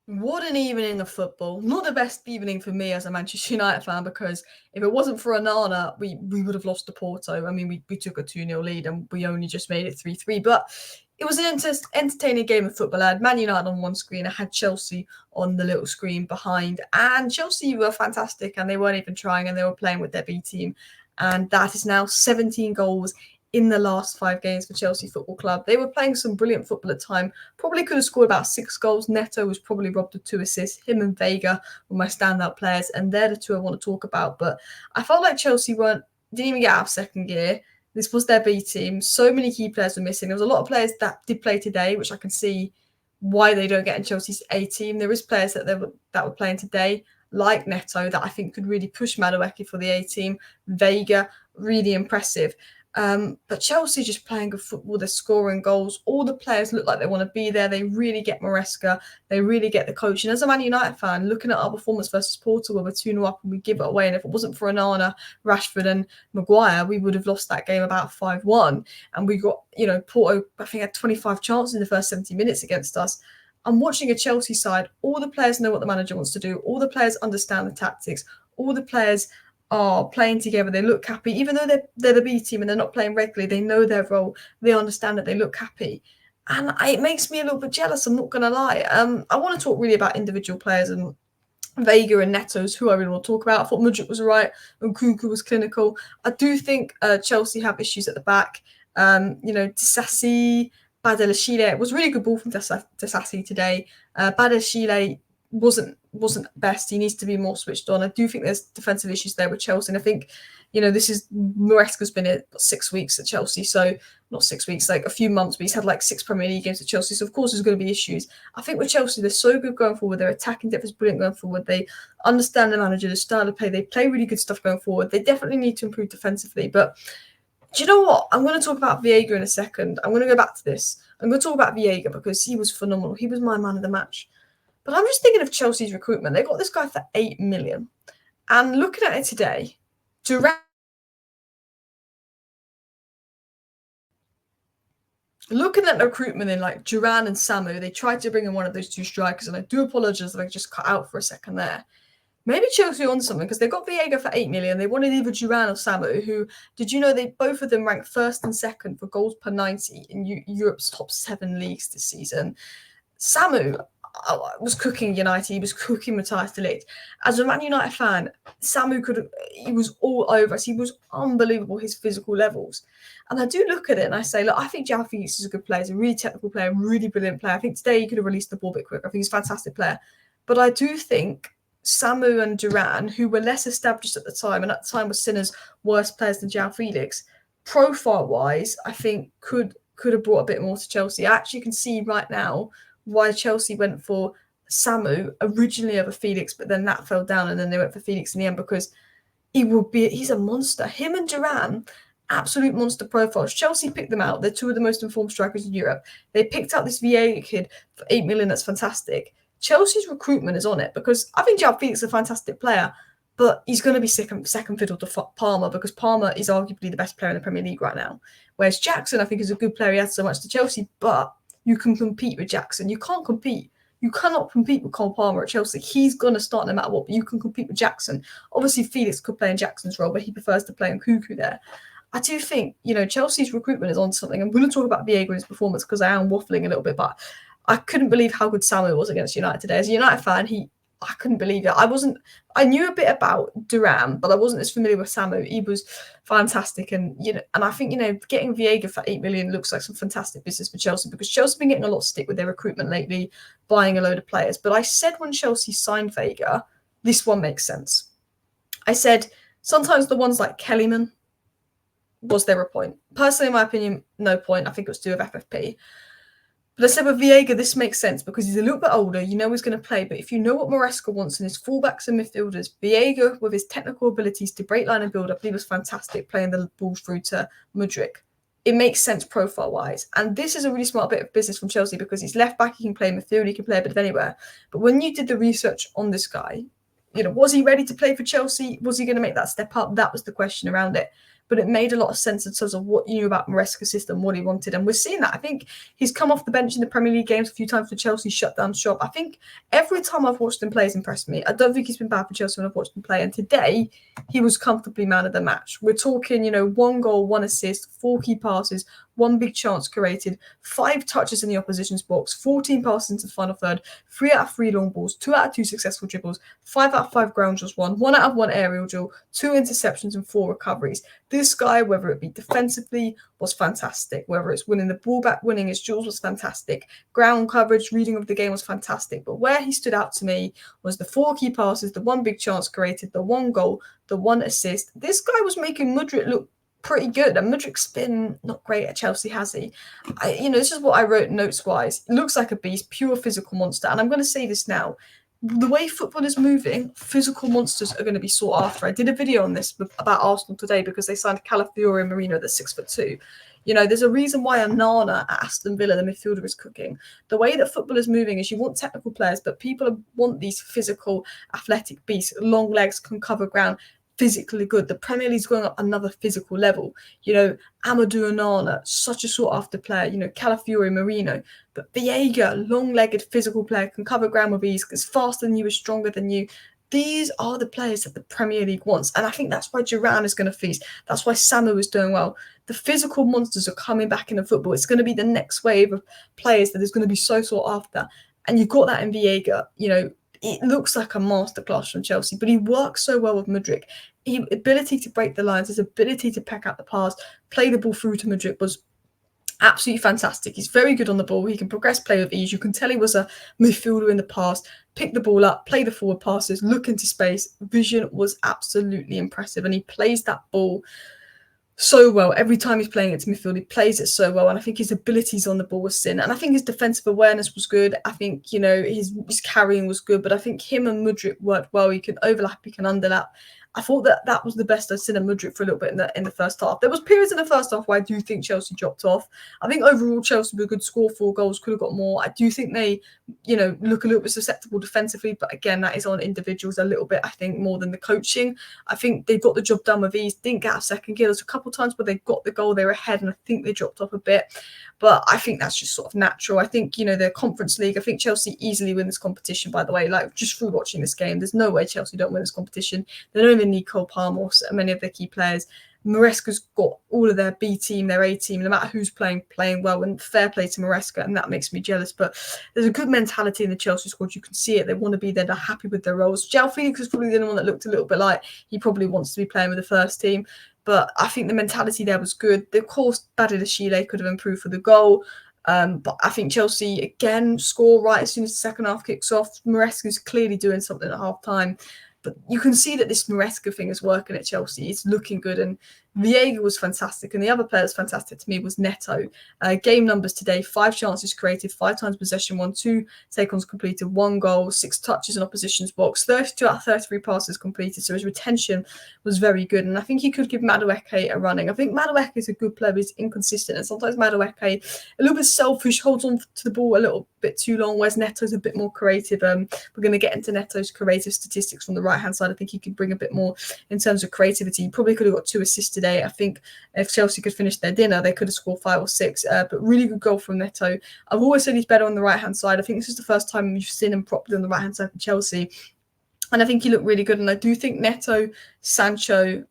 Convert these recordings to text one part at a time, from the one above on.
What an evening of football. Not the best evening for me as a Manchester United fan, because if it wasn't for Onana, we would have lost to Porto. I mean, we took a 2-0 lead and we only just made it 3-3. But it was an entertaining game of football. I had Man United on one screen. I had Chelsea on the little screen behind. And Chelsea were fantastic, and they weren't even trying, and they were playing with their B team. And that is now 17 goals in the last 5 games for Chelsea Football Club. They were playing some brilliant football at the time. Probably could have scored about 6 goals. Neto was probably robbed of 2 assists. Him and Veiga were my standout players, and they're the two I want to talk about. But I felt like Chelsea didn't even get out of second gear. This was their B team. So many key players were missing. There was a lot of players that did play today, which I can see why they don't get in Chelsea's A team. There is players that were playing today, like Neto, that I think could really push Maresca for the A team. Veiga, really impressive. But Chelsea just playing good football. They're scoring goals. All the players look like they want to be there. They really get Maresca. They really get the coach. And as a Man United fan, looking at our performance versus Porto, where we're 2-0 up and we give it away, and if it wasn't for Onana, Rashford and Maguire, we would have lost that game about 5-1. And we got, Porto, I think, had 25 chances in the first 70 minutes against us. I'm watching a Chelsea side. All the players know what the manager wants to do. All the players understand the tactics. All the players are playing together. They look happy, even though they're the B team and they're not playing regularly. They know their role. They understand that. They look happy, and it makes me a little bit jealous. I'm not going to lie. I want to talk really about individual players, and Veiga and Neto's who I really want to talk about. I thought Mudryk was right, and Nkunku was clinical. I do think Chelsea have issues at the back. Disasi, Badalashile. It was a really good ball from Disasi today. Badalashile wasn't best. He needs to be more switched on. I do think there's defensive issues there with Chelsea, and I think this is Maresca's been here 6 weeks at Chelsea, so not 6 weeks, like a few months, but he's had like 6 Premier League games at Chelsea, so of course there's going to be issues. I think with Chelsea, they're so good going forward. Their attacking depth is brilliant going forward. They understand the manager, the style of play. They play really good stuff going forward. They definitely need to improve defensively. But do you know what? I'm going to talk about Veiga in a second. I'm going to go back to this. I'm going to talk about Veiga because he was phenomenal. He was my man of the match. But I'm just thinking of Chelsea's recruitment. They got this guy for 8 million. And looking at it today, looking at the recruitment in like Duran and Samu, they tried to bring in one of those 2 strikers, and I do apologise that I just cut out for a second there. Maybe Chelsea on something, because they got Veiga for 8 million. They wanted either Duran or Samu, who, did you know they both of them ranked 1st and 2nd for goals per 90 in Europe's top 7 leagues this season? Samu was cooking United. He was cooking Matthias de Ligt. As a Man United fan, Samu he was all over us. He was unbelievable, his physical levels. And I do look at it and I say, look, I think Joao Felix is a good player. He's a really technical player, really brilliant player. I think today he could have released the ball a bit quicker. I think he's a fantastic player. But I do think Samu and Duran, who were less established at the time, and at the time were seen as worse players than Joao Felix, profile-wise, I think could have brought a bit more to Chelsea. I actually can see right now why Chelsea went for Samu originally over Felix, but then that fell down, and then they went for Felix in the end because he's a monster. Him and Duran, absolute monster profiles. Chelsea picked them out. They're 2 of the most informed strikers in Europe. They picked out this Veiga kid for 8 million. That's fantastic. Chelsea's recruitment is on it, because I think Joao Felix is a fantastic player, but he's going to be second fiddle to Palmer, because Palmer is arguably the best player in the Premier League right now. Whereas Jackson, I think, is a good player. He adds so much to Chelsea, but you can compete with Jackson. You can't compete. You cannot compete with Cole Palmer at Chelsea. He's going to start no matter what, but you can compete with Jackson. Obviously, Felix could play in Jackson's role, but he prefers to play in Nkunku there. I do think, Chelsea's recruitment is on something. I'm going to talk about Veiga and his performance because I am waffling a little bit, but I couldn't believe how good Samu was against United today. As a United fan, I couldn't believe it. I knew a bit about Duran, but I wasn't as familiar with Samu. He was fantastic. And, and I think, getting Veiga for 8 million looks like some fantastic business for Chelsea, because Chelsea have been getting a lot of stick with their recruitment lately, buying a load of players. But I said when Chelsea signed Veiga, this one makes sense. I said, sometimes the ones like Kellyman, was there a point? Personally, in my opinion, no point. I think it was to do with FFP. But I said with Veiga, this makes sense because he's a little bit older. He's going to play. But if you know what Maresca wants in his fullbacks and midfielders, Veiga, with his technical abilities to break line and build up, he was fantastic playing the ball through to Mudryk. It makes sense profile-wise. And this is a really smart bit of business from Chelsea, because he's left back, he can play midfield, he can play a bit of anywhere. But when you did the research on this guy, was he ready to play for Chelsea? Was he going to make that step up? That was the question around it. but it made a lot of sense in terms of what you knew about Maresca's system, what he wanted. And we're seeing that. I think he's come off the bench in the Premier League games a few times for Chelsea, shut down shop. I think every time I've watched him play, he's impressed me. I don't think he's been bad for Chelsea when I've watched him play. And today, he was comfortably man of the match. We're talking, 1 goal, 1 assist, 4 key passes, 1 big chance created, 5 touches in the opposition's box, 14 passes into the final third, 3 out of 3 long balls, 2 out of 2 successful dribbles, 5 out of 5 ground duels won, 1 out of 1 aerial duel, 2 interceptions and 4 recoveries. This guy, whether it be defensively, was fantastic. Whether it's winning the ball back, winning his duels was fantastic. Ground coverage, reading of the game was fantastic. But where he stood out to me was the 4 key passes, the 1 big chance created, the 1 goal, the 1 assist. This guy was making Mudryk look pretty good, and Mudryk's been not great at Chelsea, has he? This is what I wrote notes wise. It looks like a beast, pure physical monster. And I'm going to say this now: the way football is moving, physical monsters are going to be sought after. I did a video on this about Arsenal today because they signed Calafiori and Marino, that's 6'2". There's a reason why Onana at Aston Villa, the midfielder, is cooking. The way that football is moving is you want technical players, but people want these physical, athletic beasts, long legs, can cover ground, physically good. The Premier League's going up another physical level. Amadou Onana, such a sought-after player. Calafiori, Marino. But Veiga, long-legged physical player, can cover ground with ease, is faster than you, is stronger than you. These are the players that the Premier League wants. And I think that's why Duran is going to feast. That's why Samu is doing well. The physical monsters are coming back into football. It's going to be the next wave of players that is going to be so sought after. And you've got that in Veiga. It looks like a masterclass from Chelsea, but he works so well with Mudryk. His ability to break the lines, his ability to peck out the pass, play the ball through to Mudryk was absolutely fantastic. He's very good on the ball. He can progress play with ease. You can tell he was a midfielder in the past. Pick the ball up, play the forward passes, look into space. Vision was absolutely impressive, and he plays that ball so well. Every time he's playing it to midfield, he plays it so well. And I think his abilities on the ball was sin. And I think his defensive awareness was good. I think, his carrying was good. But I think him and Mudryk worked well. He can overlap, he can underlap. I thought that was the best I've seen of Mudryk for a little bit in the first half. There was periods in the first half where I do think Chelsea dropped off. I think overall Chelsea were good, score 4 goals, could have got more. I do think they, look a little bit susceptible defensively. But again, that is on individuals a little bit, I think, more than the coaching. I think they got the job done with ease, didn't get out of second gear. There's a couple of times where they got the goal, they were ahead, and I think they dropped off a bit. But I think that's just sort of natural. I think, the Conference League, I think Chelsea easily win this competition, by the way. Like, just through watching this game, there's no way Chelsea don't win this competition. They don't even need Cole Palmer or many of their key players. Maresca's got all of their B team, their A team, no matter who's playing well, and fair play to Maresca, and that makes me jealous. But there's a good mentality in the Chelsea squad. You can see it. They want to be there. They're happy with their roles. Joao Felix is probably the only one that looked a little bit like he probably wants to be playing with the first team. But I think the mentality there was good. Of course, Badilashile could have improved for the goal. But I think Chelsea, again, score right as soon as the second half kicks off. Maresca's clearly doing something at half time. But you can see that this Maresca thing is working at Chelsea. It's looking good. And Veiga was fantastic. And the other player that's fantastic to me was Neto. Game numbers today: 5 chances created, 5 times possession won, 2 take-ons completed, 1 goal, 6 touches in opposition's box, 32 out of 33 passes completed. So his retention was very good. And I think he could give Madueke a running. I think Madueke is a good player, but he's inconsistent. And sometimes Madueke, a little bit selfish, holds on to the ball a little bit too long, whereas Neto's a bit more creative. We're going to get into Neto's creative statistics from the right-hand side. I think he could bring a bit more in terms of creativity. He probably could have got 2 assists today. I think if Chelsea could finish their dinner, they could have scored 5 or 6. But really good goal from Neto. I've always said he's better on the right-hand side. I think this is the first time you've seen him properly on the right-hand side for Chelsea. And I think he looked really good. And I do think Neto, Sancho,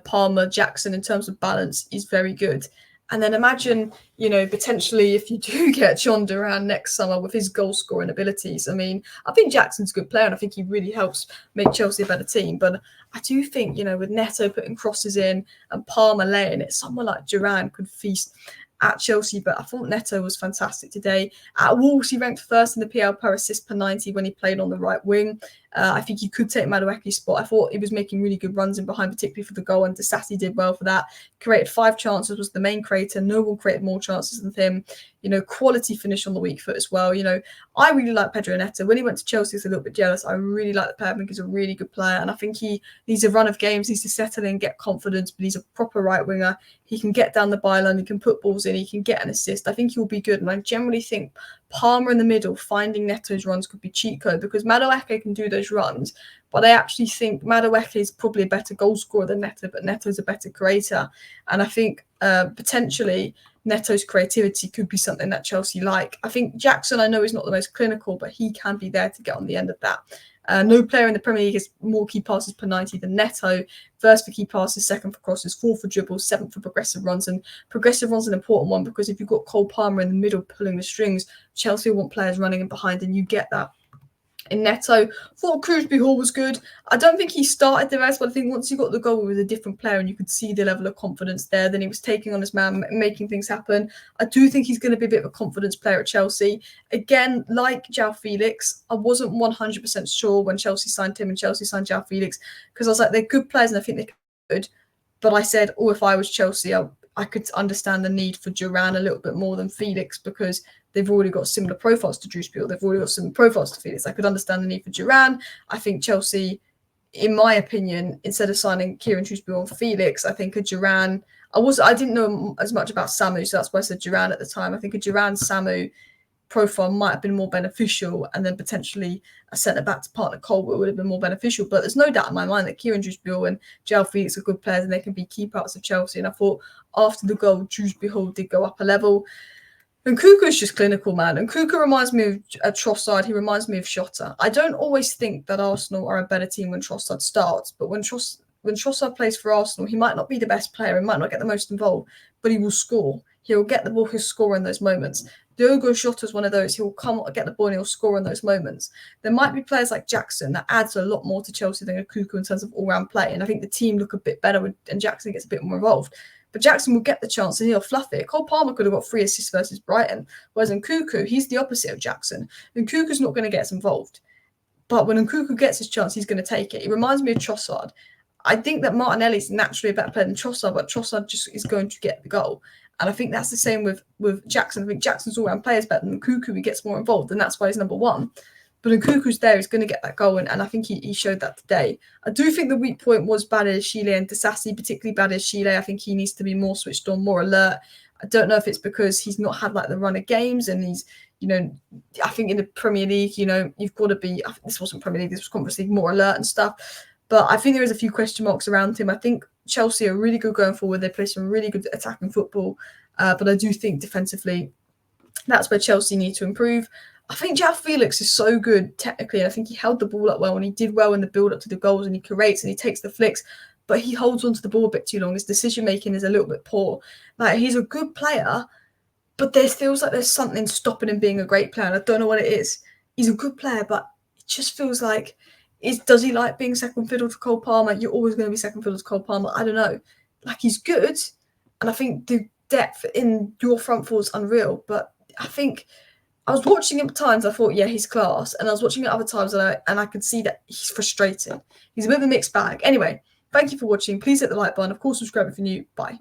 Palmer, Jackson, in terms of balance, is very good. And then imagine, potentially if you do get John Duran next summer with his goal scoring abilities. I mean, I think Jackson's a good player and I think he really helps make Chelsea a better team. But I do think, with Neto putting crosses in and Palmer laying it, someone like Duran could feast at Chelsea. But I thought Neto was fantastic today. At Wolves, he ranked first in the PL per assist per 90 when he played on the right wing. I think he could take Madueke's spot. I thought he was making really good runs in behind, particularly for the goal, and Disasi did well for that. Created 5 chances, was the main creator. No one created more chances than him. Quality finish on the weak foot as well. I really like Pedro Neto. When he went to Chelsea, I was a little bit jealous. I really like the player. I think he's a really good player. And I think he needs a run of games, needs to settle in, get confidence, but he's a proper right winger. He can get down the byline, he can put balls in, he can get an assist. I think he'll be good. And I generally think Palmer in the middle, finding Neto's runs could be cheat code, because Madueke can do those runs, but I actually think Madueke is probably a better goal scorer than Neto, but Neto's a better creator. And I think potentially Neto's creativity could be something that Chelsea like. I think Jackson, I know, is not the most clinical, but he can be there to get on the end of that. No player in the Premier League has more key passes per 90 than Neto. First for key passes, second for crosses, fourth for dribbles, seventh for progressive runs. And progressive runs is an important one, because if you've got Cole Palmer in the middle pulling the strings, Chelsea want players running in behind, and you get that in Neto. Thought Dewsbury-Hall was good. I don't think he started the rest, but I think once he got the goal with a different player and you could see the level of confidence there, then he was taking on his man, making things happen. I do think he's going to be a bit of a confidence player at Chelsea. Again, like Joao Felix, I wasn't 100% sure when Chelsea signed him and Chelsea signed Joao Felix, because I was like, they're good players and I think they're good. But I said, oh, if I was Chelsea, I could understand the need for Duran a little bit more than Felix, because they've already got similar profiles to Dewsbury-Hall. They've already got similar profiles to Felix. I could understand the need for Duran. I think Chelsea, in my opinion, instead of signing Kieran Dewsbury-Hall and Felix, I think a Duran. I didn't know as much about Samu, so that's why I said Duran at the time. I think a Duran-Samu profile might have been more beneficial, and then potentially a centre back to partner Colwill would have been more beneficial. But there's no doubt in my mind that Kieran Dewsbury-Hall and Joao Felix are good players, and they can be key parts of Chelsea. And I thought after the goal, Dewsbury-Hall did go up a level. Nkunku is just clinical, man. Nkunku reminds me of Trossard. He reminds me of Shota. I don't always think that Arsenal are a better team when Trossard starts, but when Trossard plays for Arsenal, he might not be the best player, he might not get the most involved, but he will score. He'll get the ball, he'll score in those moments. Diogo Jota is one of those. He'll come get the ball and he'll score in those moments. There might be players like Jackson that adds a lot more to Chelsea than Nkunku in terms of all-round play, and I think the team look a bit better and Jackson gets a bit more involved. But Jackson will get the chance and he'll fluff it. Cole Palmer could have got 3 assists versus Brighton, whereas Nkunku, he's the opposite of Jackson. Nkunku's not going to get us involved. But when Nkunku gets his chance, he's going to take it. He reminds me of Trossard. I think that Martinelli's naturally a better player than Trossard, but Trossard just is going to get the goal. And I think that's the same with Jackson. I think Jackson's all-round player is better than Nkunku. He gets more involved, and that's why he's number one. But Nkunku's there, he's going to get that goal, and I think he showed that today. I do think the weak point was Badiashile and Disasi, particularly Badiashile. I think he needs to be more switched on, more alert. I don't know if it's because he's not had like the run of games, and he's, I think in the Premier League, you've got to be, this wasn't Premier League, this was Conference League, more alert and stuff. But I think there is a few question marks around him. I think Chelsea are really good going forward. They play some really good attacking football. But I do think defensively, that's where Chelsea need to improve. I think Joao Felix is so good technically, and I think he held the ball up well, and he did well in the build-up to the goals, and he creates and he takes the flicks, but he holds onto the ball a bit too long. His decision-making is a little bit poor. Like, he's a good player, but there feels like there's something stopping him being a great player, and I don't know what it is. He's a good player, but it just feels like, does he like being second fiddle to Cole Palmer? You're always going to be second fiddle to Cole Palmer. I don't know. Like, he's good, and I think the depth in your front four is unreal, but I think I was watching him at times, I thought, yeah, he's class. And I was watching it other times, and I could see that he's frustrating. He's a bit of a mixed bag. Anyway, thank you for watching. Please hit the like button. Of course, subscribe if you're new. Bye.